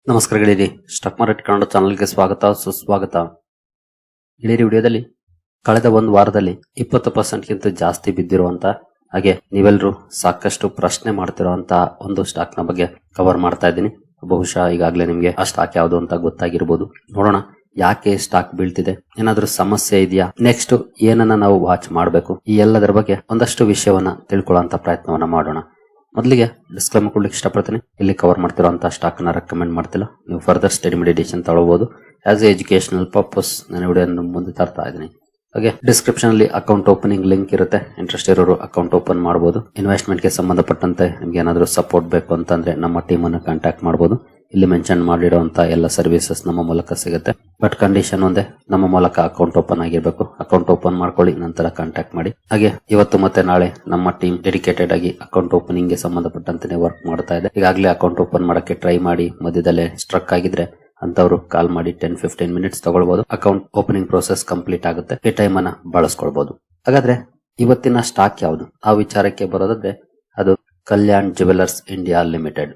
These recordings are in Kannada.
ನಮಸ್ಕಾರ ಗೆಳೆಯರಿ, ಸ್ಟಾಕ್ ಮಾರ್ಕೆಟ್ ಕನ್ನಡ ಚಾನಲ್ಗೆ ಸ್ವಾಗತ ಸುಸ್ವಾಗತ. ಗೆಳೆಯರಿ, ವಿಡಿಯೋದಲ್ಲಿ ಕಳೆದ ಒಂದು ವಾರದಲ್ಲಿ 20% ಜಾಸ್ತಿ ಬಿದ್ದಿರುವಂತ ಹಾಗೆ ನೀವೆಲ್ಲರೂ ಸಾಕಷ್ಟು ಪ್ರಶ್ನೆ ಮಾಡ್ತಿರುವಂತ ಒಂದು ಸ್ಟಾಕ್ ನ ಬಗ್ಗೆ ಕವರ್ ಮಾಡ್ತಾ ಇದ್ದೀನಿ. ಬಹುಶಃ ಈಗಾಗಲೇ ನಿಮ್ಗೆ ಆ ಸ್ಟಾಕ್ ಯಾವುದು ಅಂತ ಗೊತ್ತಾಗಿರ್ಬೋದು. ನೋಡೋಣ, ಯಾಕೆ ಸ್ಟಾಕ್ ಬೀಳ್ತಿದೆ, ಏನಾದ್ರೂ ಸಮಸ್ಯೆ ಇದೆಯಾ, ನೆಕ್ಸ್ಟ್ ಏನನ್ನ ನಾವು ವಾಚ್ ಮಾಡಬೇಕು, ಈ ಎಲ್ಲದರ ಬಗ್ಗೆ ಒಂದಷ್ಟು ವಿಷಯವನ್ನ ತಿಳ್ಕೊಳ್ಳುವಂತ ಪ್ರಯತ್ನವನ್ನ ಮಾಡೋಣ. ಮೊದಲಿಗೆ ಡಿಸ್ಕ್ಲೇಮರ್ ಕೊಡ್ಲಿಕ್ಕೆ ಇಷ್ಟಪಡ್ತೀನಿ. ಇಲ್ಲಿ ಕವರ್ ಮಾಡ್ತಿರುವಂತಹ ಸ್ಟಾಕ್ ನ ರೆಕಮೆಂಡ್ ಮಾಡ್ತಿಲ್ಲ. ನೀವು ಫರ್ದರ್ ಸ್ಟಡಿ ಮೆಡಿಟೇಷನ್ ತಗೊಳ್ಬಹುದು. ಆಸ್ ಎ ಎಜುಕೇಶನಲ್ ಪರ್ಪಸ್ ನಾನು ವಿಡಿಯೋ ಮುಂದೆ ತರ್ತಾ ಇದ್ದೀನಿ. ಹಾಗೆ ಡಿಸ್ಕ್ರಿಪ್ಷನ್ ಅಲ್ಲಿ ಅಕೌಂಟ್ ಓಪನಿಂಗ್ ಲಿಂಕ್ ಇರುತ್ತೆ. ಇಂಟ್ರೆಸ್ಟ್ ಇರೋರು ಅಕೌಂಟ್ ಓಪನ್ ಮಾಡಬಹುದು. ಇನ್ವೆಸ್ಟ್ಮೆಂಟ್ ಗೆ ಸಂಬಂಧಪಟ್ಟಂತೆ ನಿಮ್ಗೆ ಏನಾದರೂ ಸಪೋರ್ಟ್ ಬೇಕು ಅಂತಂದ್ರೆ ನಮ್ಮ ಟೀಮ್ ಅನ್ನು ಕಾಂಟ್ಯಾಕ್ಟ್ ಮಾಡಬಹುದು. ಇಲ್ಲಿ ಮೆನ್ಷನ್ ಮಾಡಿರುವಂತಹ ಎಲ್ಲ ಸರ್ವಿಸಸ್ ನಮ್ಮ ಮೂಲಕ ಸಿಗುತ್ತೆ. ಬಟ್ ಕಂಡೀಷನ್ ಒಂದೇ, ನಮ್ಮ ಮೂಲಕ ಅಕೌಂಟ್ ಓಪನ್ ಆಗಿರ್ಬೇಕು. ಅಕೌಂಟ್ ಓಪನ್ ಮಾಡ್ಕೊಳ್ಳಿ, ನಂತರ ಕಾಂಟ್ಯಾಕ್ಟ್ ಮಾಡಿ. ಹಾಗೆ ಇವತ್ತು ಮತ್ತೆ ನಾಳೆ ನಮ್ಮ ಟೀಮ್ ಡೆಡಿಕೇಟೆಡ್ ಆಗಿ ಅಕೌಂಟ್ ಓಪನಿಂಗ್ ಗೆ ಸಂಬಂಧಪಟ್ಟಂತೆ ವರ್ಕ್ ಮಾಡ್ತಾ ಇದೆ. ಈಗಾಗಲೇ ಅಕೌಂಟ್ ಓಪನ್ ಮಾಡಕ್ಕೆ ಟ್ರೈ ಮಾಡಿ ಮಧ್ಯದಲ್ಲೇ ಸ್ಟ್ರಕ್ ಆಗಿದ್ರೆ ಅಂತವ್ರು ಕಾಲ್ ಮಾಡಿ 10-15 ಮಿನಿಟ್ಸ್ ತಗೊಳ್ಬಹುದು. ಅಕೌಂಟ್ ಓಪನಿಂಗ್ ಪ್ರೋಸೆಸ್ ಕಂಪ್ಲೀಟ್ ಆಗುತ್ತೆ. ಈ ಟೈಮ್ ಅನ್ನ ಬಳಸ್ಕೊಳ್ಬಹುದು. ಹಾಗಾದ್ರೆ ಇವತ್ತಿನ ಸ್ಟಾಕ್ ಯಾವುದು, ಆ ವಿಚಾರಕ್ಕೆ ಬರೋದಾದ್ರೆ ಅದು ಕಲ್ಯಾಣ್ ಜುವೆಲ್ಲರ್ಸ್ ಇಂಡಿಯಾ ಲಿಮಿಟೆಡ್.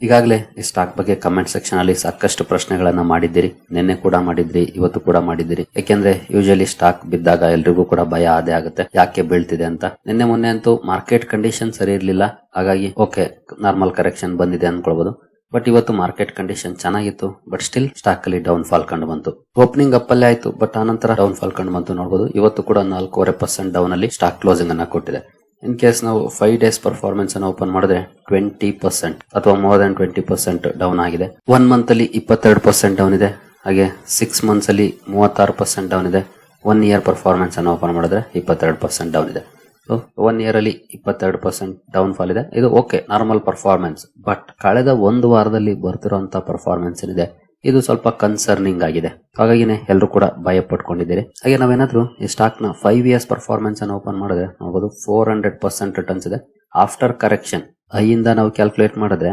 ಈಗಾಗಲೇ ಈ ಸ್ಟಾಕ್ ಬಗ್ಗೆ ಕಮೆಂಟ್ ಸೆಕ್ಷನ್ ಅಲ್ಲಿ ಸಾಕಷ್ಟು ಪ್ರಶ್ನೆಗಳನ್ನ ಮಾಡಿದ್ದೀರಿ. ನಿನ್ನೆ ಕೂಡ ಮಾಡಿದ್ರಿ, ಇವತ್ತು ಕೂಡ ಮಾಡಿದ್ದೀರಿ. ಯಾಕೆಂದ್ರೆ ಯೂಶಲಿ ಸ್ಟಾಕ್ ಬಿದ್ದಾಗ ಎಲ್ರಿಗೂ ಕೂಡ ಭಯ ಆದೇ ಆಗುತ್ತೆ, ಯಾಕೆ ಬೀಳ್ತಿದೆ ಅಂತ. ನಿನ್ನೆ ಮೊನ್ನೆ ಅಂತೂ ಮಾರ್ಕೆಟ್ ಕಂಡೀಷನ್ ಸರಿ ಇರ್ಲಿಲ್ಲ, ಹಾಗಾಗಿ ಓಕೆ ನಾರ್ಮಲ್ ಕರೆಕ್ಷನ್ ಬಂದಿದೆ ಅನ್ಕೊಳ್ಬಹುದು. ಬಟ್ ಇವತ್ತು ಮಾರ್ಕೆಟ್ ಕಂಡೀಷನ್ ಚೆನ್ನಾಗಿತ್ತು, ಬಟ್ ಸ್ಟಿಲ್ ಸ್ಟಾಕ್ ಅಲ್ಲಿ ಡೌನ್ ಫಾಲ್ ಕಂಡು ಬಂತು. ಓಪನಿಂಗ್ ಅಪ್ ಅಲ್ಲೇ ಆಯ್ತು, ಬಟ್ ಆನಂತರ ಡೌನ್ ಫಾಲ್ ಕಂಡು ಬಂತು. ನೋಡಬಹುದು, ಇವತ್ತು ಕೂಡ 4.5% ಡೌನ್ ಅಲ್ಲಿ ಸ್ಟಾಕ್ ಕ್ಲೋಸಿಂಗ್ ಅನ್ನ ಕೊಟ್ಟಿದೆ. ಇನ್ ಕೇಸ್ ನಾವು 5 ಡೇಸ್ ಪರ್ಫಾರ್ಮೆನ್ಸ್ ಅನ್ನು ಓಪನ್ ಮಾಡಿದ್ರೆ 20% ಅಥವಾ ಮೋರ್ ದನ್ 20% ಡೌನ್ ಆಗಿದೆ. 1 ಮಂತ್ ಅಲ್ಲಿ 22% ಡೌನ್ ಇದೆ. ಹಾಗೆ 6 ಮಂತ್ಸ್ ಅಲ್ಲಿ 36% ಡೌನ್ ಇದೆ. 1 ಇಯರ್ ಪರ್ಫಾರ್ಮೆನ್ಸ್ ಅನ್ನು ಓಪನ್ ಮಾಡಿದ್ರೆ 22% ಡೌನ್ ಇದೆ. ಸೊ 1 ಇಯರ್ ಅಲ್ಲಿ 22% ಡೌನ್ ಫಾಲ್ ಇದೆ. ಇದು ಓಕೆ, ನಾರ್ಮಲ್ ಪರ್ಫಾರ್ಮೆನ್ಸ್. ಬಟ್ ಕಳೆದ ಒಂದು ವಾರದಲ್ಲಿ ಬರ್ತಿರುವಂತಹ ಪರ್ಫಾರ್ಮೆನ್ಸ್ ಏನಿದೆ ಇದು ಸ್ವಲ್ಪ ಕನ್ಸರ್ನಿಂಗ್ ಆಗಿದೆ. ಹಾಗಾಗಿನೇ ಎಲ್ಲರೂ ಕೂಡ ಭಯ ಪಟ್ಕೊಂಡಿದ್ದೀರಿ. ಹಾಗೆ ನಾವೇನಾದ್ರೂ ಈ ಸ್ಟಾಕ್ ನ 5 ಇಯರ್ಸ್ ಪರ್ಫಾರ್ಮೆನ್ಸ್ ಅನ್ನು ಓಪನ್ ಮಾಡಿದ್ರೆ ನೋಡಬಹುದು 400% ರಿಟರ್ನ್ಸ್ ಇದೆ. ಆಫ್ಟರ್ ಕರೆಕ್ಷನ್ ಐಯಿಂದ ನಾವು ಕ್ಯಾಲ್ಕುಲೇಟ್ ಮಾಡಿದ್ರೆ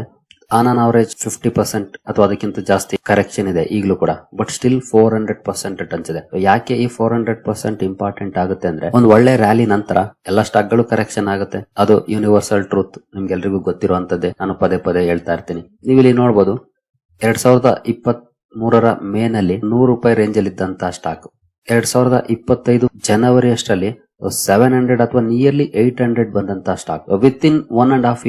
ಆನ್ ಅನ್ ಅವರೇಜ್ 50% ಅಥವಾ ಅದಕ್ಕಿಂತ ಜಾಸ್ತಿ ಕರೆಕ್ಷನ್ ಇದೆ ಈಗಲೂ ಕೂಡ. ಬಟ್ ಸ್ಟಿಲ್ 400% ರಿಟರ್ನ್ಸ್ ಇದೆ. ಯಾಕೆ ಈ 400% ಇಂಪಾರ್ಟೆಂಟ್ ಆಗುತ್ತೆ ಅಂದ್ರೆ, ಒಂದು ಒಳ್ಳೆ ರ್ಯಾಲಿ ನಂತರ ಎಲ್ಲ ಸ್ಟಾಕ್ ಗಳು ಕರೆಕ್ಷನ್ ಆಗುತ್ತೆ. ಅದು ಯೂನಿವರ್ಸಲ್ ಟ್ರೂತ್, ನಿಮ್ಗೆಲ್ರಿಗೂ ಗೊತ್ತಿರುವಂತದ್ದೇ. ನಾನು ಪದೇ ಪದೇ ಹೇಳ್ತಾ ಇರ್ತೀನಿ. ನೀವು ಇಲ್ಲಿ ನೋಡಬಹುದು 2023 ಮೇನಲ್ಲಿ ₹100 ರೇಂಜ್ ಅಲ್ಲಿ ಇದ್ದಂತಹ ಸ್ಟಾಕ್ 2025 ಜನವರಿ ಅಷ್ಟರಲ್ಲಿ 700 ಅಥವಾ ನಿಯರ್ಲಿ 800 ಬಂದಂತಹ ಸ್ಟಾಕ್ ವಿತ್ ಇನ್ 1.5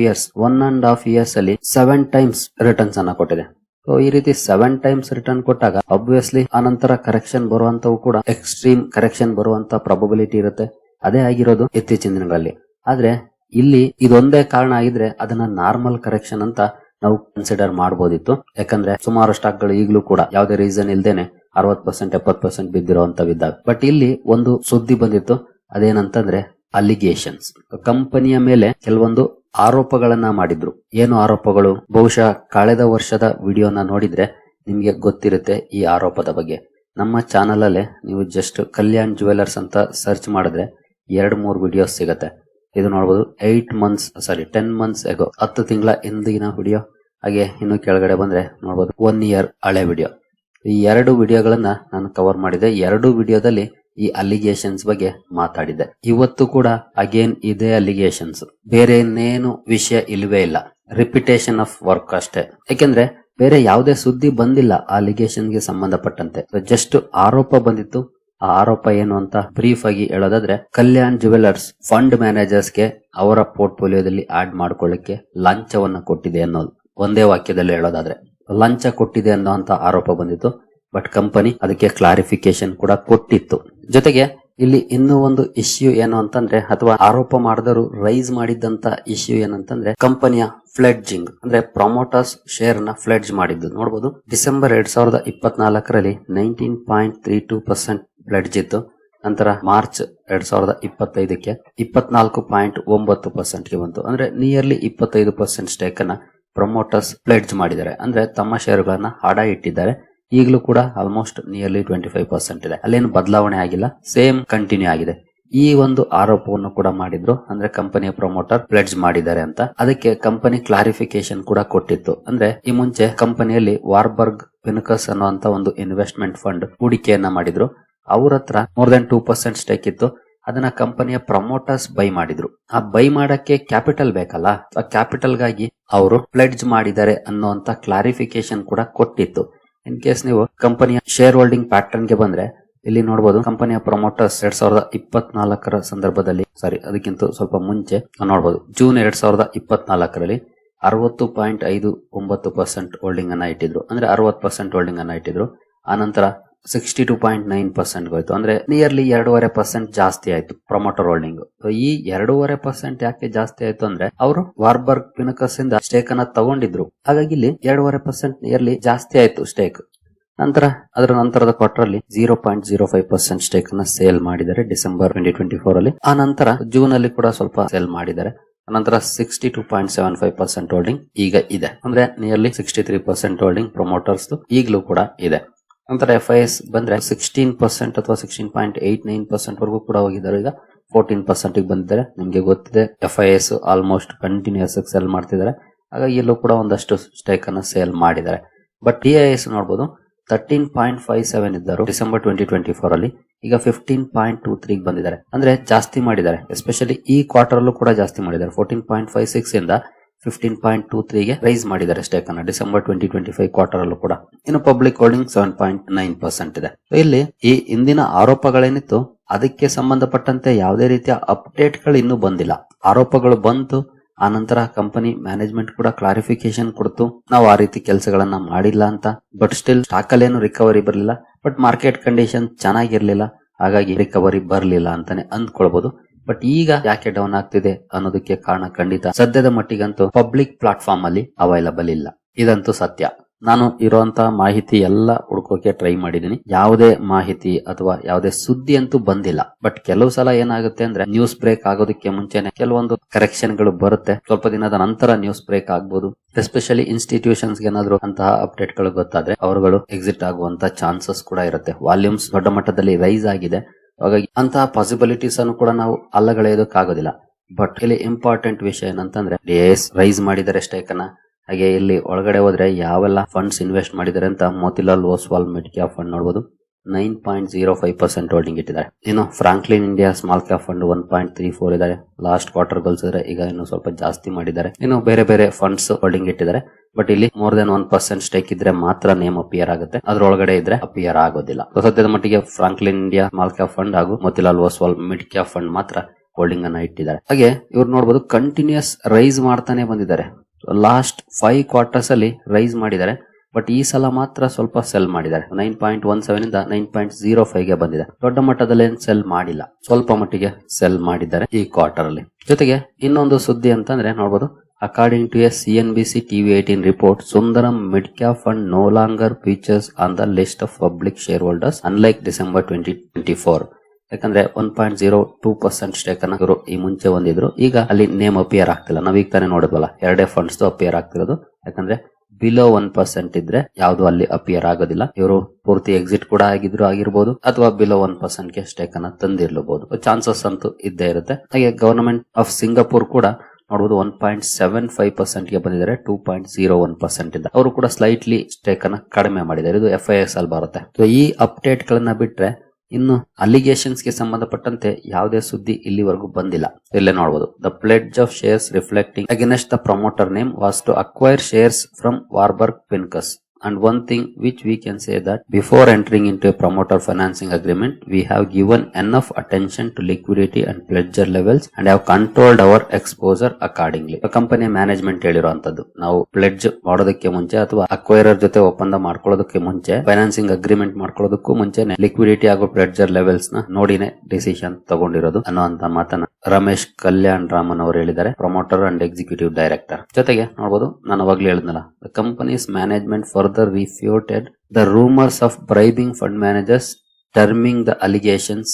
ಇಯರ್ಸ್ ಅಲ್ಲಿ 7 ಟೈಮ್ಸ್ ರಿಟರ್ನ್ಸ್ ಅನ್ನ ಕೊಟ್ಟಿದೆ. ಸೊ ಈ ರೀತಿ 7 ಟೈಮ್ಸ್ ರಿಟರ್ನ್ ಕೊಟ್ಟಾಗ ಆಬ್ವಿಯಸ್ಲಿ ಆನಂತರ ಕರೆಕ್ಷನ್ ಬರುವಂತವು ಕೂಡ ಎಕ್ಸ್ಟ್ರೀಮ್ ಕರೆಕ್ಷನ್ ಬರುವಂತ ಪ್ರಾಬಬಿಲಿಟಿ ಇರುತ್ತೆ. ಅದೇ ಆಗಿರೋದು ಇತ್ತೀಚಿನ ದಿನಗಳಲ್ಲಿ. ಆದ್ರೆ ಇಲ್ಲಿ ಇದೊಂದೇ ಕಾರಣ ಆಗಿದ್ರೆ ಅದನ್ನ ನಾರ್ಮಲ್ ಕರೆಕ್ಷನ್ ಅಂತ ನಾವು ಕನ್ಸಿಡರ್ ಮಾಡಬಹುದಿತ್ತು. ಯಾಕಂದ್ರೆ ಸುಮಾರು ಸ್ಟಾಕ್ ಗಳು ಈಗಲೂ ಕೂಡ ಯಾವುದೇ ರೀಸನ್ ಇಲ್ದೇನೆ 60% 70% ಬಿದ್ದಿರುವಂತವಿದ್ದಾಗ. ಬಟ್ ಇಲ್ಲಿ ಒಂದು ಸುದ್ದಿ ಬಂದಿತ್ತು, ಅದೇನಂತಂದ್ರೆ ಅಲಿಗೇಷನ್ಸ್. ಕಂಪನಿಯ ಮೇಲೆ ಕೆಲವೊಂದು ಆರೋಪಗಳನ್ನ ಮಾಡಿದ್ರು. ಏನು ಆರೋಪಗಳು? ಬಹುಶಃ ಕಳೆದ ವರ್ಷದ ವಿಡಿಯೋನ ನೋಡಿದ್ರೆ ನಿಮ್ಗೆ ಗೊತ್ತಿರುತ್ತೆ ಈ ಆರೋಪದ ಬಗ್ಗೆ. ನಮ್ಮ ಚಾನಲ್ ಅಲ್ಲೇ ನೀವು ಜಸ್ಟ್ ಕಲ್ಯಾಣ್ ಜುವೆಲ್ಲರ್ಸ್ ಅಂತ ಸರ್ಚ್ ಮಾಡಿದ್ರೆ 2-3 ವಿಡಿಯೋಸ್ ಸಿಗತ್ತೆ. ಇದು ನೋಡಬಹುದು 10 ಮಂತ್ಸ್ ಎಗೋ, 10 ತಿಂಗಳ ಹಿಂದಿನ ವಿಡಿಯೋ. ಹಾಗೆ ಇನ್ನು ಕೆಳಗಡೆ ಬಂದ್ರೆ ನೋಡಬಹುದು 1 ಇಯರ್ ಹಳೆ ವಿಡಿಯೋ. ಈ 2 ವಿಡಿಯೋಗಳನ್ನ ನಾನು ಕವರ್ ಮಾಡಿದೆ. 2 ವಿಡಿಯೋದಲ್ಲಿ ಈ ಅಲಿಗೇಷನ್ಸ್ ಬಗ್ಗೆ ಮಾತಾಡಿದೆ. ಇವತ್ತು ಕೂಡ ಅಗೇನ್ ಇದೇ ಅಲಿಗೇಷನ್ಸ್, ಬೇರೆ ಇನ್ನೇನು ವಿಷಯ ಇಲ್ವೇ ಇಲ್ಲ. ರಿಪಿಟೇಷನ್ ಆಫ್ ವರ್ಕ್ ಅಷ್ಟೇ. ಯಾಕೆಂದ್ರೆ ಬೇರೆ ಯಾವುದೇ ಸುದ್ದಿ ಬಂದಿಲ್ಲ ಆ ಅಲಿಗೇಷನ್ ಗೆ ಸಂಬಂಧಪಟ್ಟಂತೆ. ಜಸ್ಟ್ ಆರೋಪ ಬಂದಿತ್ತು. ಆ ಆರೋಪ ಏನು ಅಂತ ಬ್ರೀಫ್ ಆಗಿ ಹೇಳೋದಾದ್ರೆ, ಕಲ್ಯಾಣ್ ಜುವೆಲ್ಲರ್ಸ್ ಫಂಡ್ ಮ್ಯಾನೇಜರ್ಸ್ ಗೆ ಅವರ ಪೋರ್ಟ್ಫೋಲಿಯೋದಲ್ಲಿ ಆಡ್ ಮಾಡ್ಕೊಳ್ಳಿಕ್ಕೆ ಲಂಚವನ್ನ ಕೊಟ್ಟಿದೆ ಅನ್ನೋದು ಒಂದೇ ವಾಕ್ಯದಲ್ಲಿ ಹೇಳೋದಾದ್ರೆ, ಲಂಚ ಕೊಟ್ಟಿದೆ ಅನ್ನೋಂತ ಆರೋಪ ಬಂದಿತ್ತು. ಬಟ್ ಕಂಪನಿ ಅದಕ್ಕೆ ಕ್ಲಾರಿಫಿಕೇಶನ್ ಕೂಡ ಕೊಟ್ಟಿತ್ತು. ಜೊತೆಗೆ ಇಲ್ಲಿ ಇನ್ನೂ ಒಂದು ಇಶ್ಯೂ ಏನು ಅಂತಂದ್ರೆ, ಅಥವಾ ಆರೋಪ ಮಾಡಿದವರು ರೈಸ್ ಮಾಡಿದ್ದಂತ ಇಶ್ಯೂ ಏನಂತಂದ್ರೆ, ಕಂಪನಿಯ ಫ್ಲೆಡ್ಜಿಂಗ್ ಅಂದ್ರೆ ಪ್ರಮೋಟರ್ಸ್ ಶೇರ್ ನ ಫ್ಲೆಡ್ಜ್ ಮಾಡಿದ್ದು. ನೋಡಬಹುದು ಡಿಸೆಂಬರ್ 2024ರಲ್ಲಿ 19.32% ಫ್ಲೆಡ್ಜ್ ಇತ್ತು. ನಂತರ ಮಾರ್ಚ್ 2025ಕ್ಕೆ 24.9% ಗೆ ಬಂತು. ಅಂದ್ರೆ ನಿಯರ್ಲಿ 25% ಸ್ಟೇಕ್ ಅನ್ನ ಪ್ರಮೋಟರ್ಸ್ ಫ್ಲೆಡ್ಜ್ ಮಾಡಿದ್ದಾರೆ. ಅಂದ್ರೆ ತಮ್ಮ ಶೇರುಗಳನ್ನ ಹಡ ಇಟ್ಟಿದ್ದಾರೆ. ಈಗಲೂ ಕೂಡ ಆಲ್ಮೋಸ್ಟ್ ನಿಯರ್ಲಿ 25% ಇದೆ. ಅಲ್ಲೇನು ಬದಲಾವಣೆ ಆಗಿಲ್ಲ, ಸೇಮ್ ಕಂಟಿನ್ಯೂ ಆಗಿದೆ. ಈ ಒಂದು ಆರೋಪವನ್ನು ಕೂಡ ಮಾಡಿದ್ರು, ಅಂದ್ರೆ ಕಂಪನಿಯ ಪ್ರಮೋಟರ್ ಪ್ಲೆಡ್ಜ್ ಮಾಡಿದ್ದಾರೆ ಅಂತ. ಅದಕ್ಕೆ ಕಂಪನಿ ಕ್ಲಾರಿಫಿಕೇಶನ್ ಕೂಡ ಕೊಟ್ಟಿತ್ತು. ಅಂದ್ರೆ ಈ ಮುಂಚೆ ಕಂಪನಿಯಲ್ಲಿ ವಾರ್ಬರ್ಗ್ ಪಿನಕಸ್ ಅನ್ನುವಂತ ಒಂದು ಇನ್ವೆಸ್ಟ್ಮೆಂಟ್ ಫಂಡ್ ಹೂಡಿಕೆಯನ್ನ ಮಾಡಿದ್ರು. ಅವ್ರ ಹತ್ರ ಮೋರ್ ದನ್ 2% ಸ್ಟೇಕ್ ಇತ್ತು. ಅದನ್ನ ಕಂಪನಿಯ ಪ್ರಮೋಟರ್ಸ್ ಬೈ ಮಾಡಿದ್ರು. ಆ ಬೈ ಮಾಡಕ್ಕೆ ಕ್ಯಾಪಿಟಲ್ ಬೇಕಲ್ಲ, ಆ ಕ್ಯಾಪಿಟಲ್ ಗಾಗಿ ಅವರು ಪ್ಲೆಡ್ಜ್ ಮಾಡಿದ್ದಾರೆ ಅನ್ನುವಂತ ಕ್ಲಾರಿಫಿಕೇಶನ್ ಕೂಡ ಕೊಟ್ಟಿತ್ತು. ಇನ್ ಕೇಸ್ ನೀವು ಕಂಪನಿಯ ಶೇರ್ ಹೋಲ್ಡಿಂಗ್ ಪ್ಯಾಟರ್ನ್ ಗೆ ಬಂದ್ರೆ ಇಲ್ಲಿ ನೋಡಬಹುದು, ಕಂಪನಿಯ ಪ್ರಮೋಟರ್ಸ್ 2024 ಸಂದರ್ಭದಲ್ಲಿ, ಅದಕ್ಕಿಂತ ಸ್ವಲ್ಪ ಮುಂಚೆ ನೋಡಬಹುದು, ಜೂನ್ 2024ರಲ್ಲಿ 60.59% ಹೋಲ್ಡಿಂಗ್ ಅನ್ನ ಇಟ್ಟಿದ್ರು. ಅಂದ್ರೆ 60% ಹೋಲ್ಡಿಂಗ್ ಅನ್ನ ಇಟ್ಟಿದ್ರು. ಆನಂತರ 62.9% ಹೋಯ್ತು. ಅಂದ್ರೆ ನಿಯರ್ಲಿ 2.5% ಜಾಸ್ತಿ ಆಯ್ತು ಪ್ರಮೋಟರ್ ಹೋಲ್ಡಿಂಗ್. ಈ 2.5% ಯಾಕೆ ಜಾಸ್ತಿ ಆಯ್ತು ಅಂದ್ರೆ ಅವರು ವಾರ್ಬರ್ಗ್ ಪಿನಕಸ್ ಇಂದ ಸ್ಟೇಕ್ ಅನ್ನ ತಗೊಂಡಿದ್ರು. ಹಾಗಾಗಿ ಇಲ್ಲಿ 2.5% ನಿಯರ್ಲಿ ಜಾಸ್ತಿ ಆಯ್ತು ಸ್ಟೇಕ್. ಅದರ ನಂತರದ ಕ್ವಾರ್ಟರ್ ಅಲ್ಲಿ 0.05% ಸ್ಟೇಕ್ ಅನ್ನ ಸೇಲ್ ಮಾಡಿದ್ದಾರೆ ಡಿಸೆಂಬರ್ 2024 ಅಲ್ಲಿ. ಆ ನಂತರ ಜೂನ್ ಅಲ್ಲಿ ಕೂಡ ಸ್ವಲ್ಪ ಸೇಲ್ ಮಾಡಿದ್ದಾರೆ. ನಂತರ 62.75% ಹೋಲ್ಡಿಂಗ್ ಈಗ ಇದೆ. ಅಂದ್ರೆ ನಿಯರ್ಲಿ 63% ಹೋಲ್ಡಿಂಗ್ ಪ್ರಮೋಟರ್ಸ್ ಈಗಲೂ ಕೂಡ ಇದೆ. ನಂತರ FIS ಬಂದ್ರೆ 16% ಅಥವಾ 16.89% ವರೆಗೂ ಕೂಡ ಹೋಗಿದ್ದಾರೆ. ಈಗ 14% ಬಂದಿದ್ದಾರೆ. ನಿಮ್ಗೆ ಗೊತ್ತಿದೆ FIS ಆಲ್ಮೋಸ್ಟ್ ಕಂಟಿನ್ಯೂಸ್ ಸೆಲ್ ಮಾಡ್ತಿದ್ದಾರೆ. ಹಾಗಾಗಿ ಇಲ್ಲೂ ಕೂಡ ಒಂದಷ್ಟು ಸ್ಟೇಕ್ ಅನ್ನ ಸೇಲ್ ಮಾಡಿದ್ದಾರೆ. ಬಟ್ DIS ನೋಡಬಹುದು 13.57 ಇದ್ದರು ಡಿಸೆಂಬರ್ 2024 ಅಲ್ಲಿ, ಈಗ 15.23 ಬಂದಿದ್ದಾರೆ. ಅಂದ್ರೆ ಜಾಸ್ತಿ ಮಾಡಿದ್ದಾರೆ. ಎಸ್ಪೆಷಲಿ ಈ ಕ್ವಾರ್ಟರ್ ಅಲ್ಲೂ ಕೂಡ ಜಾಸ್ತಿ ಮಾಡಿದ್ದಾರೆ. 14.56 ಇಂದ 15.23 ಗೆ ರೈಸ್ ಮಾಡಿದ್ದಾರೆ ಸ್ಟೇಕ್ ಅನ್ನ ಡಿಸೆಂಬರ್ 2025 ಕ್ವಾರ್ಟರ್ ಅಲ್ಲೂ ಕೂಡ. ಇನ್ನು ಪಬ್ಲಿಕ್ ಹೋಲ್ಡಿಂಗ್ 7.9% ಇದೆ. ಇಲ್ಲಿ ಈ ಇಂದಿನ ಆರೋಪಗಳೇನಿತ್ತು ಅದಕ್ಕೆ ಸಂಬಂಧಪಟ್ಟಂತೆ ಯಾವುದೇ ರೀತಿಯ ಅಪ್ಡೇಟ್ ಗಳು ಇನ್ನೂ ಬಂದಿಲ್ಲ. ಆರೋಪಗಳು ಬಂತು, ಆ ನಂತರ ಕಂಪನಿ ಮ್ಯಾನೇಜ್ಮೆಂಟ್ ಕೂಡ ಕ್ಲಾರಿಫಿಕೇಶನ್ ಕೊಡ್ತು, ನಾವು ಆ ರೀತಿ ಕೆಲಸಗಳನ್ನ ಮಾಡಿಲ್ಲ ಅಂತ. ಬಟ್ ಸ್ಟಿಲ್ ಸ್ಟಾಕ್ ಅಲ್ಲಿ ಏನು ರಿಕವರಿ ಬರಲಿಲ್ಲ. ಬಟ್ ಮಾರ್ಕೆಟ್ ಕಂಡೀಷನ್ ಚೆನ್ನಾಗಿರ್ಲಿಲ್ಲ, ಹಾಗಾಗಿ ರಿಕವರಿ ಬರಲಿಲ್ಲ ಅಂತಾನೆ ಅಂದ್ಕೊಳ್ಬಹುದು. ಬಟ್ ಈಗ ಯಾಕೆ ಡೌನ್ ಆಗ್ತಿದೆ ಅನ್ನೋದಕ್ಕೆ ಕಾರಣ ಖಂಡಿತ ಸದ್ಯದ ಮಟ್ಟಿಗಂತೂ ಪಬ್ಲಿಕ್ ಪ್ಲಾಟ್ಫಾರ್ಮ್ ಅಲ್ಲಿ ಅವೈಲಬಲ್ ಇಲ್ಲ. ಇದಂತೂ ಸತ್ಯ. ನಾನು ಇರುವಂತಹ ಮಾಹಿತಿ ಎಲ್ಲ ಹುಡ್ಕೋಕೆ ಟ್ರೈ ಮಾಡಿದೀನಿ. ಯಾವುದೇ ಮಾಹಿತಿ ಅಥವಾ ಯಾವುದೇ ಸುದ್ದಿ ಅಂತೂ ಬಂದಿಲ್ಲ. ಬಟ್ ಕೆಲವು ಸಲ ಏನಾಗುತ್ತೆ ಅಂದ್ರೆ ನ್ಯೂಸ್ ಬ್ರೇಕ್ ಆಗೋದಕ್ಕೆ ಮುಂಚೆನೆ ಕೆಲವೊಂದು ಕರೆಕ್ಷನ್ ಗಳು ಬರುತ್ತೆ. ಸ್ವಲ್ಪ ದಿನದ ನಂತರ ನ್ಯೂಸ್ ಬ್ರೇಕ್ ಆಗ್ಬಹುದು. ಎಸ್ಪೆಷಲಿ ಇನ್ಸ್ಟಿಟ್ಯೂಷನ್ಸ್ ಏನಾದ್ರು ಅಂತಹ ಅಪ್ಡೇಟ್ ಗಳು ಗೊತ್ತಾದ್ರೆ ಅವರುಗಳು ಎಕ್ಸಿಟ್ ಆಗುವಂತ ಚಾನ್ಸಸ್ ಕೂಡ ಇರುತ್ತೆ. ವಾಲ್ಯೂಮ್ಸ್ ದೊಡ್ಡ ಮಟ್ಟದಲ್ಲಿ ರೈಸ್ ಆಗಿದೆ. ಹಾಗಾಗಿ ಅಂತಹ ಪಾಸಿಬಿಲಿಟೀಸ್ ಅನ್ನು ಕೂಡ ನಾವು ಅಲ್ಲಗಳೆಯೋದಕ್ಕಾಗೋದಿಲ್ಲ. ಬಟ್ ಇಲ್ಲಿ ಇಂಪಾರ್ಟೆಂಟ್ ವಿಷಯ ಏನಂತಂದ್ರೆ DIS ರೈಸ್ ಮಾಡಿದರೆ ಸ್ಟೇಕ್ ಅನ್ನ. ಹಾಗೆ ಇಲ್ಲಿ ಒಳಗಡೆ ಹೋದ್ರೆ ಯಾವೆಲ್ಲ ಫಂಡ್ಸ್ ಇನ್ವೆಸ್ಟ್ ಮಾಡಿದ್ದಾರೆ ಅಂತ Motilal Oswal mid cap fund ನೋಡಬಹುದು, 9.05% ಹೋಲ್ಡಿಂಗ್ ಇಟ್ಟಿದ್ದಾರೆ. ಇನ್ನು Franklin India small cap fund 1.34 ಇದ್ದಾರೆ. ಲಾಸ್ಟ್ ಕ್ವಾರ್ಟರ್ ಗಳಿಸಿದ್ರೆ ಈಗ ಇನ್ನು ಸ್ವಲ್ಪ ಜಾಸ್ತಿ ಮಾಡಿದ್ದಾರೆ. ಇನ್ನು ಬೇರೆ ಬೇರೆ ಫಂಡ್ಸ್ ಹೋಲ್ಡಿಂಗ್ ಇಟ್ಟಿದ್ದಾರೆ. ಬಟ್ ಇಲ್ಲಿ ಮೋರ್ ದೆನ್ 1% ಸ್ಟೇಕ್ ಇದ್ರೆ ಮಾತ್ರ ನೇಮ್ ಅಪಿಯರ್ ಆಗುತ್ತೆ. ಅದ್ರೊಳಗಡೆ ಇದ್ರೆ ಅಪಿಯರ್ ಆಗೋದಿಲ್ಲ. ಸದ್ಯದ ಮಟ್ಟಿಗೆ Franklin India small cap fund ಹಾಗೂ Motilal Oswal mid cap fund ಮಾತ್ರ ಹೋಲ್ಡಿಂಗ್ ಅನ್ನ ಇಟ್ಟಿದ್ದಾರೆ. ಹಾಗೆ ಇವ್ರು ನೋಡಬಹುದು ಕಂಟಿನ್ಯೂಸ್ ರೈಸ್ ಮಾಡ್ತಾನೆ ಬಂದಿದ್ದಾರೆ. ಲಾಸ್ಟ್ 5 ಕ್ವಾರ್ಟರ್ಸ್ ಅಲ್ಲಿ ರೈಸ್ ಮಾಡಿದ್ದಾರೆ. ಬಟ್ ಈ ಸಲ ಮಾತ್ರ ಸ್ವಲ್ಪ ಸೆಲ್ ಮಾಡಿದ್ದಾರೆ. 9.17 ಇಂದ 9.05 ಗೆ ಬಂದಿದೆ. ದೊಡ್ಡ ಮಟ್ಟದಲ್ಲಿ ಸೆಲ್ ಮಾಡಿಲ್ಲ, ಸ್ವಲ್ಪ ಮಟ್ಟಿಗೆ ಸೆಲ್ ಮಾಡಿದ್ದಾರೆ ಈ ಕ್ವಾರ್ಟರ್ ಅಲ್ಲಿ. ಜೊತೆಗೆ ಇನ್ನೊಂದು ಸುದ್ದಿ ಅಂತಂದ್ರೆ ನೋಡಬಹುದು, according to a CNBC TV18 report, Sundaram mid-cap fund no longer features on the list of public shareholders unlike December 2024. ಯಾಕಂದ್ರೆ 1.02% ಸ್ಟೇಕ್ ಅನ್ನ ಇವರು ಈ ಮುಂಚೆ ಹೊಂದಿದ್ರು. ಈಗ ಅಲ್ಲಿ ನೇಮ್ ಅಪಿಯರ್ ಆಗ್ತಿಲ್ಲ. ನಾವೀಗ ತಾನೇ ನೋಡಿದ್ವಲ್ಲ, ಎರಡೇ ಫಂಡ್ಸ್ ಅಪಿಯರ್ ಆಗ್ತಿರೋದು. ಯಾಕಂದ್ರೆ ಬಿಲೋ 1% ಇದ್ರೆ ಯಾವ್ದು ಅಲ್ಲಿ ಅಪಿಯರ್ ಆಗೋದಿಲ್ಲ. ಇವರು ಪೂರ್ತಿ ಎಕ್ಸಿಟ್ ಕೂಡ ಆಗಿರ್ಬೋದು ಅಥವಾ ಬಿಲೋ 1% ಗೆ ಸ್ಟೇಕ್ ಅನ್ನ ತಂದಿರ್ಲಬಹುದು. ಚಾನ್ಸಸ್ ಅಂತೂ ಇದ್ದೇ ಇರುತ್ತೆ. ಹಾಗೆ ಗವರ್ನಮೆಂಟ್ ಆಫ್ ಸಿಂಗಾಪುರ್ ಕೂಡ ನೋಡಬಹುದು 1.75% ಗೆ ಬಂದಿದ್ದಾರೆ. 2.01% ಇಂದ ಅವರು ಕೂಡ ಸ್ಲೈಟ್ಲಿ ಸ್ಟೇಕ್ ಅನ್ನ ಕಡಿಮೆ ಮಾಡಿದ್ದಾರೆ. ಇದು FIS ಅಲ್ಲಿ ಬರುತ್ತೆ. ಈ ಅಪ್ಡೇಟ್ ಗಳನ್ನ ಬಿಟ್ರೆ ಇನ್ನು ಅಲಿಗೇಷನ್ಸ್ ಗೆ ಸಂಬಂಧಪಟ್ಟಂತೆ ಯಾವುದೇ ಸುದ್ದಿ ಇಲ್ಲಿವರೆಗೂ ಬಂದಿಲ್ಲ. ಇಲ್ಲೇ ನೋಡಬಹುದು, the pledge of shares reflecting against the promoter name was to acquire shares from Warburg Pincus. And one thing which we can say that before entering into a promoter financing agreement, we have given enough attention to liquidity and pledger levels and have controlled our exposure accordingly. Company management ಹೇಳಿರುವಂತದ್ದು, ನಾವು ಪ್ಲೆಡ್ಜ್ ಮಾಡೋದಕ್ಕೆ ಮುಂಚೆ ಅಥವಾ ಅಕ್ವೈರರ್ ಜೊತೆ ಒಪ್ಪಂದ ಮಾಡ್ಕೊಳ್ಳೋದಕ್ಕೆ ಮುಂಚೆ, ಫೈನಾನ್ಸಿಂಗ್ ಅಗ್ರಿಮೆಂಟ್ ಮಾಡ್ಕೊಳ್ಳೋದಕ್ಕೂ ಮುಂಚೆನೆ ಲಿಕ್ವಿಡಿಟಿ ಹಾಗೂ ಪ್ಲೆಡ್ಜರ್ ಲೆವೆಲ್ಸ್ ನ ನೋಡಿನೇ ಡಿಸಿಷನ್ ತಗೊಂಡಿರೋದು ಅನ್ನುವಂತ ಮಾತನ್ನ ರಮೇಶ್ ಕಲ್ಯಾಣ್ ರಾಮನ್ ಅವರು ಹೇಳಿದ್ದಾರೆ, ಪ್ರಮೋಟರ್ ಅಂಡ್ ಎಕ್ಸಿಕ್ಯೂಟಿವ್ ಡೈರೆಕ್ಟರ್. ಜೊತೆಗೆ ನೋಡಬಹುದು, ನಾನು ಅವಾಗ್ಲೇ ಹೇಳಿದ್ನಲ್ಲ, the company's management further refuted the rumours of bribing fund managers, terming the allegations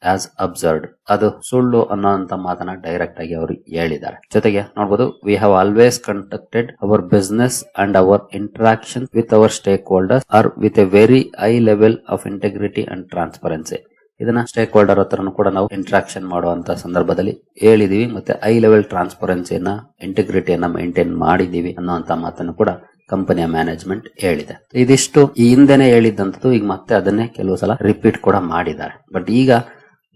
as absurd. ಅದು ಸುಳ್ಳು ಅನ್ನೋಂತ ಮಾತನ್ನ ಡೈರೆಕ್ಟ್ ಆಗಿ ಅವರು ಹೇಳಿದ್ದಾರೆ. ಜೊತೆಗೆ ನೋಡಬಹುದು, we have always conducted our business and our interaction with our stakeholders are with a very high level of integrity and transparency. ಇದನ್ನ ಸ್ಟೇಕ್ ಹೋಲ್ಡರ್ ಹತ್ರನೂ ಕೂಡ ನಾವು ಇಂಟ್ರಾಕ್ಷನ್ ಮಾಡುವಂತ ಸಂದರ್ಭದಲ್ಲಿ ಹೇಳಿದೀವಿ, ಮತ್ತೆ ಹೈ ಲೆವೆಲ್ ಟ್ರಾನ್ಸ್ಪರೆನ್ಸಿಯನ್ನ, ಇಂಟಿಗ್ರಿಟಿಯನ್ನ ಮೇಂಟೈನ್ ಮಾಡಿದೀವಿ ಅನ್ನುವಂತ ಮಾತನ್ನು ಕೂಡ ಕಂಪನಿಯ ಮ್ಯಾನೇಜ್ಮೆಂಟ್ ಹೇಳಿದೆ. ಇದಿಷ್ಟು ಈ ಹಿಂದೆನೆ ಹೇಳಿದ್ದಂತದ್ದು, ಈಗ ಮತ್ತೆ ಅದನ್ನೇ ಕೆಲವು ಸಲ ರಿಪೀಟ್ ಕೂಡ ಮಾಡಿದ್ದಾರೆ. ಬಟ್ ಈಗ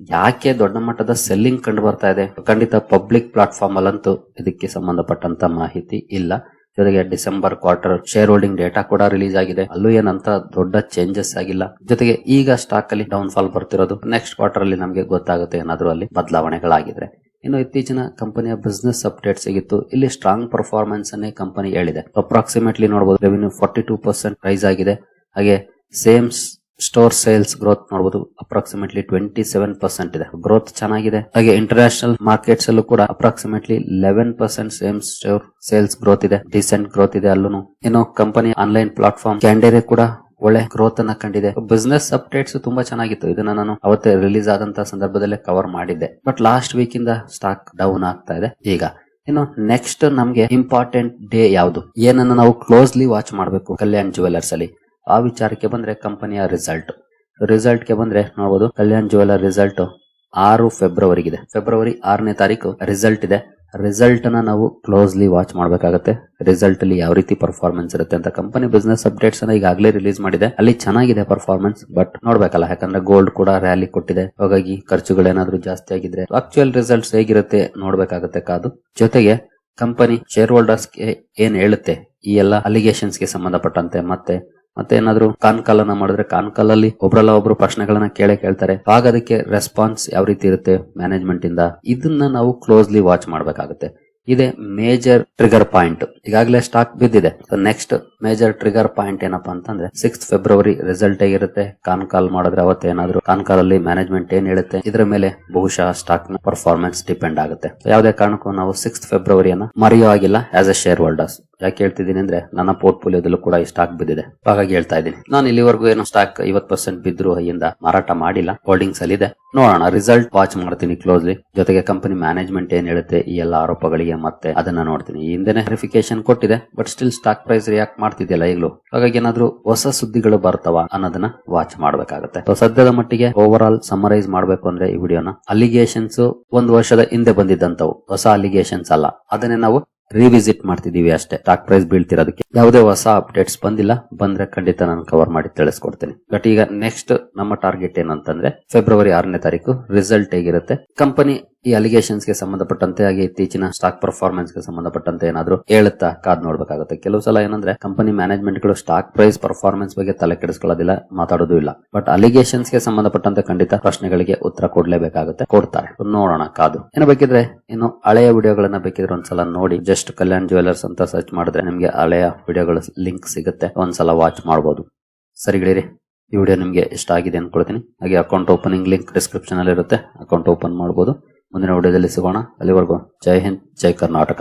ಯಾಕೆ ದೊಡ್ಡ ಮಟ್ಟದ ಸೆಲ್ಲಿಂಗ್ ಕಂಡು ಬರ್ತಾ ಇದೆ? ಖಂಡಿತ ಪಬ್ಲಿಕ್ ಪ್ಲಾಟ್ಫಾರ್ಮ್ ಅಲ್ಲಂತೂ ಇದಕ್ಕೆ ಸಂಬಂಧಪಟ್ಟಂತ ಮಾಹಿತಿ ಇಲ್ಲ. ಜೊತೆಗೆ December quarter share holding data ಕೂಡ ರಿಲೀಸ್ ಆಗಿದೆ, ಅಲ್ಲೂ ಏನಂತ ದೊಡ್ಡ ಚೇಂಜಸ್ ಆಗಿಲ್ಲ. ಜೊತೆಗೆ ಈಗ ಸ್ಟಾಕ್ ಅಲ್ಲಿ ಡೌನ್ ಫಾಲ್ ಬರ್ತಿರೋದು, ನೆಕ್ಸ್ಟ್ ಕ್ವಾರ್ಟರ್ ಅಲ್ಲಿ ನಮಗೆ ಗೊತ್ತಾಗುತ್ತೆ ಏನಾದ್ರೂ ಅಲ್ಲಿ ಬದಲಾವಣೆಗಳಾಗಿದ್ರೆ. ಇನ್ನು ಇತ್ತೀಚಿನ ಕಂಪನಿಯ ಬಿಸ್ನೆಸ್ ಅಪ್ಡೇಟ್ ಸಿಗಿತ್ತು. ಇಲ್ಲಿ ಸ್ಟ್ರಾಂಗ್ ಪರ್ಫಾರ್ಮೆನ್ಸ್ ಅನ್ನೇ ಕಂಪನಿ ಹೇಳಿದೆ. ಅಪ್ರಾಕ್ಸಿಮೇಟ್ಲಿ ನೋಡಬಹುದು ರೆವಿನ್ಯೂ 42% ರೈಸ್ ಆಗಿದೆ. ಹಾಗೆ ಸೇಮ್ ಸ್ಟೋರ್ ಸೇಲ್ಸ್ ಗ್ರೋತ್ ನೋಡಬಹುದು ಅಪ್ರಾಕ್ಸಿಮೇಟ್ಲಿ 27% ಇದೆ, ಗ್ರೋತ್ ಚೆನ್ನಾಗಿದೆ. ಹಾಗೆ ಇಂಟರ್ನ್ಯಾಷನಲ್ ಮಾರ್ಕೆಟ್ಸ್ ಅಲ್ಲೂ ಕೂಡ approximately 11% same store sales growth ಇದೆ, ಡಿಸೆಂಟ್ ಗ್ರೋತ್ ಇದೆ ಅಲ್ಲೂ. ಇನ್ನು ಕಂಪನಿ ಆನ್ಲೈನ್ ಪ್ಲಾಟ್ಫಾರ್ಮ್ ಕ್ಯಾಂಡೇರೆ ಕೂಡ ಒಳ್ಳೆ ಗ್ರೋತ್ ಅನ್ನ ಕಂಡಿದೆ. ಬಿಸ್ನೆಸ್ ಅಪ್ಡೇಟ್ಸ್ ತುಂಬಾ ಚೆನ್ನಾಗಿತ್ತು, ಇದನ್ನ ನಾನು ಅವತ್ತೇ ರಿಲೀಸ್ ಆದಂತ ಸಂದರ್ಭದಲ್ಲೇ ಕವರ್ ಮಾಡಿದ್ದೆ. ಬಟ್ ಲಾಸ್ಟ್ ವೀಕ್ ಇಂದ ಸ್ಟಾಕ್ ಡೌನ್ ಆಗ್ತಾ ಇದೆ. ಈಗ ಇನ್ನು ನೆಕ್ಸ್ಟ್ ನಮ್ಗೆ ಇಂಪಾರ್ಟೆಂಟ್ ಡೇ ಯಾವುದು, ಏನನ್ನ ನಾವು ಕ್ಲೋಸ್ಲಿ ವಾಚ್ ಮಾಡಬೇಕು ಕಲ್ಯಾಣ್ ಜುವೆಲ್ಲರ್ಸ್ ಅಲ್ಲಿ, ಆ ವಿಚಾರಕ್ಕೆ ಬಂದ್ರೆ ಕಂಪನಿಯ ರಿಸಲ್ಟ್ ಗೆ ಬಂದ್ರೆ ನೋಡಬಹುದು ಕಲ್ಯಾಣ್ ಜುವೆಲ್ಲರ್ ರಿಸಲ್ಟ್ 6 ಫೆಬ್ರವರಿಗಿದೆ. ಫೆಬ್ರವರಿ 6ನೇ ತಾರೀಕು ರಿಸಲ್ಟ್ ಇದೆ. ರಿಸಲ್ಟ್ ನ ನಾವು ಕ್ಲೋಸ್ಲಿ ವಾಚ್ ಮಾಡಬೇಕಾಗುತ್ತೆ. ರಿಸಲ್ಟ್ ಅಲ್ಲಿ ಯಾವ ರೀತಿ ಪರ್ಫಾರ್ಮೆನ್ಸ್ ಇರುತ್ತೆ ಅಂತ ಕಂಪನಿ ಬಿಸ್ನೆಸ್ ಅಪ್ಡೇಟ್ಸ್ ಅನ್ನ ಈಗಾಗಲೇ ರಿಲೀಸ್ ಮಾಡಿದೆ. ಅಲ್ಲಿ ಚೆನ್ನಾಗಿದೆ ಪರ್ಫಾರ್ಮೆನ್ಸ್, ಬಟ್ ನೋಡ್ಬೇಕಲ್ಲ, ಯಾಕಂದ್ರೆ ಗೋಲ್ಡ್ ಕೂಡ ರ್ಯಾಲಿ ಕೊಟ್ಟಿದೆ. ಹಾಗಾಗಿ ಖರ್ಚುಗಳೇನಾದ್ರೂ ಜಾಸ್ತಿ ಆಗಿದ್ರೆ ಆಕ್ಚುಯಲ್ ರಿಸಲ್ಟ್ಸ್ ಹೇಗಿರುತ್ತೆ ನೋಡ್ಬೇಕಾಗುತ್ತೆ ಕಾದು. ಜೊತೆಗೆ ಕಂಪನಿ ಶೇರ್ ಹೋಲ್ಡರ್ಸ್ ಗೆ ಏನ್ ಹೇಳುತ್ತೆ ಈ ಎಲ್ಲ ಅಲಿಗೇಷನ್ಸ್ ಗೆ ಸಂಬಂಧಪಟ್ಟಂತೆ, ಮತ್ತೆ ಏನಾದ್ರು ಕಾಲ್ ಅನ್ನ ಮಾಡಿದ್ರೆ ಕಾಲ್ ಅಲ್ಲಿ ಒಬ್ರಲ್ಲ ಒಬ್ರು ಪ್ರಶ್ನೆಗಳನ್ನ ಕೇಳ್ತಾರೆ. ಆಗ ಅದಕ್ಕೆ ರೆಸ್ಪಾನ್ಸ್ ಯಾವ ರೀತಿ ಇರುತ್ತೆ ಮ್ಯಾನೇಜ್ಮೆಂಟ್ ಇಂದ, ಇದನ್ನ ನಾವು ಕ್ಲೋಸ್ಲಿ ವಾಚ್ ಮಾಡಬೇಕಾಗುತ್ತೆ. ಇದೇ ಮೇಜರ್ ಟ್ರಿಗರ್ ಪಾಯಿಂಟ್. ಈಗಾಗಲೇ ಸ್ಟಾಕ್ ಬಿದ್ದಿದೆ. ನೆಕ್ಸ್ಟ್ ಮೇಜರ್ ಟ್ರಿಗರ್ ಪಾಯಿಂಟ್ ಏನಪ್ಪಾ ಅಂತಂದ್ರೆ 6 ಫೆಬ್ರವರಿ ರಿಸಲ್ಟ್ ಹೇಗಿರುತ್ತೆ, ಕಾಲ್ ಮಾಡಿದ್ರೆ ಅವತ್ತೇನಾದ್ರೂ ಕಾಲ್ ಅಲ್ಲಿ ಮ್ಯಾನೇಜ್ಮೆಂಟ್ ಏನ್ ಹೇಳುತ್ತೆ, ಇದರ ಮೇಲೆ ಬಹುಶಃ ಸ್ಟಾಕ್ ನ ಪರ್ಫಾರ್ಮೆನ್ಸ್ ಡಿಪೆಂಡ್ ಆಗುತ್ತೆ. ಯಾವುದೇ ಕಾರಣಕ್ಕೂ ನಾವು 6 ಫೆಬ್ರವರಿಯನ್ನ ಮರೆಯೋ ಆಗಿಲ್ಲ ಆಸ್ ಎ ಶೇರ್ ಹೋಲ್ಡರ್ಸ್. ಯಾಕೆ ಹೇಳ್ತಿದ್ದೀನಿ ಅಂದ್ರೆ ನನ್ನ ಪೋರ್ಟ್ಫೋಲಿಯೋದಲ್ಲೂ ಕೂಡ ಈ ಸ್ಟಾಕ್ ಬಿದ್ದಿದೆ, ಹಾಗಾಗಿ ಹೇಳ್ತಾ ಇದ್ದೀನಿ. ನಾನು ಇಲ್ಲಿವರೆಗೂ ಏನು ಸ್ಟಾಕ್ 50% ಬಿದ್ರು ಹೈಯಿಂದ ಮಾರಾಟ ಮಾಡಿಲ್ಲ, ಹೋಲ್ಡಿಂಗ್ಸ್ ಅಲ್ಲಿ ಇದೆ. ನೋಡೋಣ, ರಿಸಲ್ಟ್ ವಾಚ್ ಮಾಡ್ತೀನಿ ಕ್ಲೋಸ್ಲಿ. ಜೊತೆಗೆ ಕಂಪನಿ ಮ್ಯಾನೇಜ್ಮೆಂಟ್ ಏನ್ ಹೇಳುತ್ತೆ ಈ ಎಲ್ಲ ಆರೋಪಗಳಿಗೆ, ಮತ್ತೆ ಅದನ್ನ ನೋಡ್ತೀನಿ. ಈ ಹಿಂದೆನೆ ವೆರಿಫಿಕೇಶನ್ ಕೊಟ್ಟಿದೆ, but still stock price react ಮಾಡ್ತಿದೆಯಲ್ಲ ಈಗಲೂ, ಹಾಗಾಗಿ ಏನಾದ್ರೂ ಹೊಸ ಸುದ್ದಿಗಳು ಬರ್ತಾವ ಅನ್ನೋದನ್ನ ವಾಚ್ ಮಾಡಬೇಕಾಗುತ್ತೆ. ಸದ್ಯದ ಮಟ್ಟಿಗೆ ಓವರ್ ಆಲ್ ಸಮರೈಸ್ ಮಾಡಬೇಕು ಅಂದ್ರೆ ಈ ವಿಡಿಯೋನ, ಅಲಿಗೇಷನ್ಸ್ 1 ವರ್ಷದ ಹಿಂದೆ ಬಂದಿದ್ದಂತವು, ಹೊಸ ಅಲಿಗೇಷನ್ಸ್ ಅಲ್ಲ. ಅದನ್ನೇ ನಾವು ರಿವಿಸಿಟ್ ಮಾಡ್ತಿದೀವಿ ಅಷ್ಟೇ. ಸ್ಟಾಕ್ ಪ್ರೈಸ್ ಬೀಳ್ತಿರೋದಕ್ಕೆ ಯಾವುದೇ ಹೊಸ ಅಪ್ಡೇಟ್ಸ್ ಬಂದಿಲ್ಲ. ಬಂದ್ರೆ ಖಂಡಿತ ನಾನು ಕವರ್ ಮಾಡಿ ತಿಳಿಸ್ಕೊಡ್ತೀನಿ. ಬಟ್ ಈಗ ನೆಕ್ಸ್ಟ್ ನಮ್ಮ ಟಾರ್ಗೆಟ್ ಏನಂತಂದ್ರೆ ಫೆಬ್ರವರಿ 6ನೇ ತಾರೀಕು ರಿಸಲ್ಟ್ ಹೇಗಿರುತ್ತೆ, ಕಂಪನಿ ಈ ಅಲಿಗೇಷನ್ಸ್ ಗೆ ಸಂಬಂಧಪಟ್ಟಂತೆ ಹಾಗೆ ಇತ್ತೀಚಿನ ಸ್ಟಾಕ್ ಪರ್ಫಾರ್ಮೆನ್ಸ್ ಗೆ ಸಂಬಂಧಪಟ್ಟಂತೆ ಏನಾದ್ರು ಹೇಳುತ್ತಾ ಕಾದ್ ನೋಡ್ಬೇಕಾಗುತ್ತೆ. ಕೆಲವು ಸಲ ಏನಂದ್ರೆ ಕಂಪನಿ ಮ್ಯಾನೇಜ್ಮೆಂಟ್ ಗಳು ಸ್ಟಾಕ್ ಪ್ರೈಸ್ ಪರ್ಫಾರ್ಮೆನ್ಸ್ ಬಗ್ಗೆ ತಲೆ ಕೆಡಿಸ್ಕೊಳ್ಳೋದಿಲ್ಲ, ಮಾತಾಡೋದು ಇಲ್ಲ. ಬಟ್ ಅಲಿಗೇಷನ್ಸ್ ಗೆ ಸಂಬಂಧಪಟ್ಟಂತೆ ಖಂಡಿತ ಪ್ರಶ್ನೆಗಳಿಗೆ ಉತ್ತರ ಕೊಡ್ಲೇಬೇಕಾಗುತ್ತೆ, ಕೊಡ್ತಾರೆ. ನೋಡೋಣ ಕಾದು. ಏನು ಬೇಕಿದ್ರೆ ಇನ್ನು ಹಳೆಯ ವಿಡಿಯೋಗಳನ್ನ ಬೇಕಿದ್ರೆ ಒಂದ್ಸಲ ನೋಡಿ. ಜಸ್ಟ್ ಕಲ್ಯಾಣ್ ಜುವೆಲ್ಲರ್ಸ್ ಅಂತ ಸರ್ಚ್ ಮಾಡಿದ್ರೆ ನಿಮ್ಗೆ ಹಳೆಯ ವಿಡಿಯೋಗಳ ಲಿಂಕ್ ಸಿಗುತ್ತೆ, ಒಂದ್ಸಲ ವಾಚ್ ಮಾಡಬಹುದು. ಸರಿಗಳಿರಿ, ಈ ವಿಡಿಯೋ ನಿಮ್ಗೆ ಇಷ್ಟ ಆಗಿದೆ ಅನ್ಕೊಳ್ತೀನಿ. ಹಾಗೆ ಅಕೌಂಟ್ ಓಪನಿಂಗ್ ಲಿಂಕ್ ಡಿಸ್ಕ್ರಿಪ್ಷನ್ ಅಲ್ಲಿ ಇರುತ್ತೆ, ಅಕೌಂಟ್ ಓಪನ್ ಮಾಡಬಹುದು. ಮುಂದಿನ ವಿಡಿಯೋದಲ್ಲಿ ಸಿಗೋಣ. ಅಲ್ಲಿವರೆಗೂ ಜೈ ಹಿಂದ್, ಜೈ ಕರ್ನಾಟಕ.